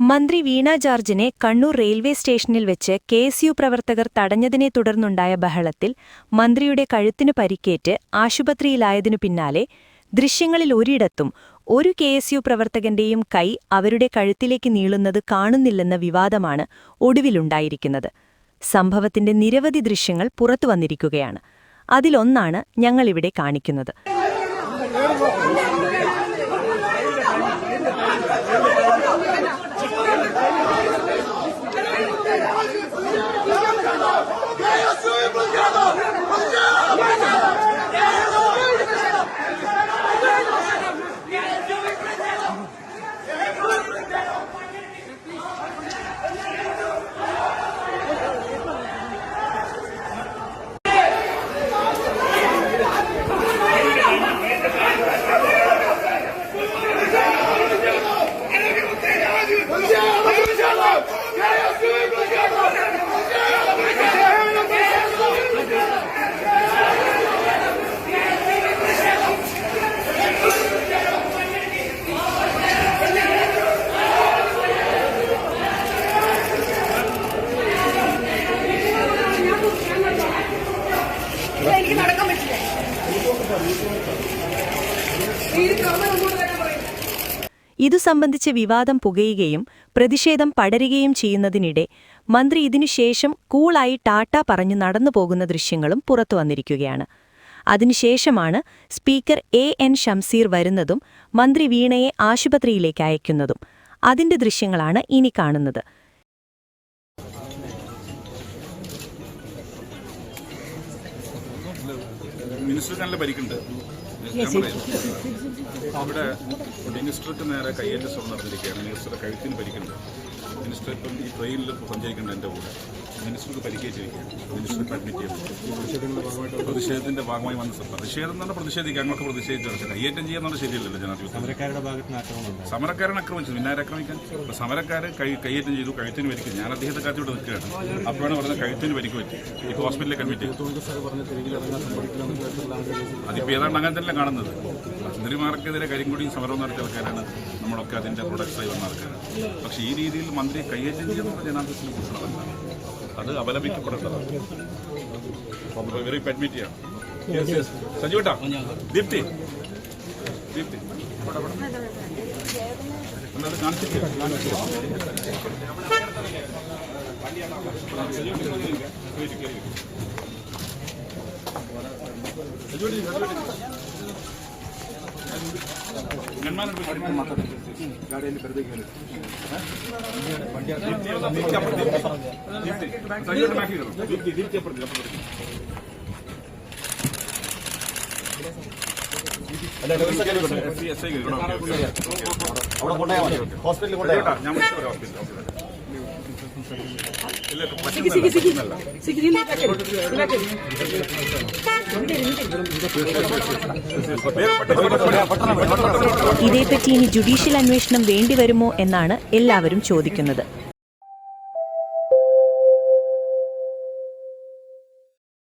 മന്ത്രി വീണ ജോർജിനെ കണ്ണൂർ റെയിൽവേ സ്റ്റേഷനിൽ വെച്ച് കെഎസ്യു പ്രവർത്തകർ തടഞ്ഞതിനെ തുടർന്നുണ്ടായ ബഹളത്തിൽ മന്ത്രിയുടെ കഴുത്തിനു പരിക്കേറ്റ് ആശുപത്രിയിലായതിനു പിന്നാലെ ദൃശ്യങ്ങളിൽ ഒരിടത്തും ഒരു കെഎസ്യു പ്രവർത്തകന്റെയും കൈ അവരുടെ കഴുത്തിലേക്ക് നീളുന്നത് കാണുന്നില്ലെന്ന വിവാദമാണ് ഒടുവിലുണ്ടായിരിക്കുന്നത്. സംഭവത്തിന്റെ നിരവധി ദൃശ്യങ്ങൾ പുറത്തുവന്നിരിക്കുകയാണ്. അതിലൊന്നാണ് ഞങ്ങളിവിടെ കാണിക്കുന്നത്. ഇതു സംബന്ധിച്ച് വിവാദം പുകയുകയും പ്രതിഷേധം പടരുകയും ചെയ്യുന്നതിനിടെ മന്ത്രി ഇതിനുശേഷം കൂളായി ടാറ്റ പറഞ്ഞു നടന്നുപോകുന്ന ദൃശ്യങ്ങളും പുറത്തുവന്നിരിക്കുകയാണ്. അതിനുശേഷമാണ് സ്പീക്കർ എൻ ഷംസീർ വരുന്നതും മന്ത്രി വീണയെ ആശുപത്രിയിലേക്ക് അയക്കുന്നതും. അതിന്റെ ദൃശ്യങ്ങളാണ് ഇനി കാണുന്നത്. ഇവിടെ മിനിസ്റ്റർക്ക് നേരെ കയ്യേറ്റ ശ്രമം നടന്നിരിക്കുകയാണ്. മിനിസ്റ്ററുടെ കഴുത്തിന് പരിക്കുണ്ട്. മിനിസ്റ്റർ ഇപ്പം ഈ ട്രെയിനിൽ സഞ്ചരിക്കുന്നുണ്ട്. എൻ്റെ കൂടെ മിനിസ്റ്റർക്ക് പരിക്കേറ്റിരിക്കുകയാണ്. മിനിസ്റ്റർക്ക് അഡ്മിറ്റ് ചെയ്യുന്നത് പ്രതിഷേധത്തിന്റെ ഭാഗമായി വന്ന പ്രതിഷേധം എന്ന് പറഞ്ഞാൽ പ്രതിഷേധിക്കുക. ഞങ്ങൾക്ക് പ്രതിഷേധിച്ചു. പക്ഷേ കയ്യേറ്റം ചെയ്യാന്നുള്ളത് ശരിയല്ലല്ലോ. ജനാധിപത്യം സമരക്കാരനെ ആക്രമിച്ചു. പിന്നെ ആക്രമിക്കാൻ സമരക്കാരെ കയ്യേറ്റം ചെയ്തു. കഴുത്തിന് പരിക്കും. ഞാൻ അദ്ദേഹത്തെ കാത്തിവിടെ നിൽക്കുകയാണ്. അപ്പോഴാണ് പറഞ്ഞത് കഴുത്തിന് പരിക്ക് പറ്റി. ഇപ്പോൾ ഹോസ്പിറ്റലിലേക്ക് അഡ്മിറ്റ് ചെയ്തു. അതിപ്പോൾ ഏതാണ്ട് അങ്ങനെ തന്നെ കാണുന്നത്. മന്ത്രിമാർക്കെതിരെ കരിങ്കൊടിയും സമരവും നടത്തിയ ആൾക്കാരാണ് നമ്മളൊക്കെ അതിന്റെ പ്രൊഡക്ട്സായി വന്ന ആൾക്കാരാണ്. പക്ഷേ ഈ രീതിയിൽ മന്ത്രി കയ്യേറ്റം ചെയ്യുന്നത് ജനാധിപത്യത്തിന് കുറിച്ചുള്ളതല്ല. അത് അപലപിക്കപ്പെടേണ്ടതാണ്. അഡ്മിറ്റ് ചെയ്യാം. സജീവട്ടാ ദീപ്തി ദീപ്തി എന്നത് കാണിച്ചിട്ടില്ല. ഇതേപ്പറ്റി ഇനി ജുഡീഷ്യൽ അന്വേഷണം വേണ്ടിവരുമോ എന്നാണ് എല്ലാവരും ചോദിക്കുന്നത്.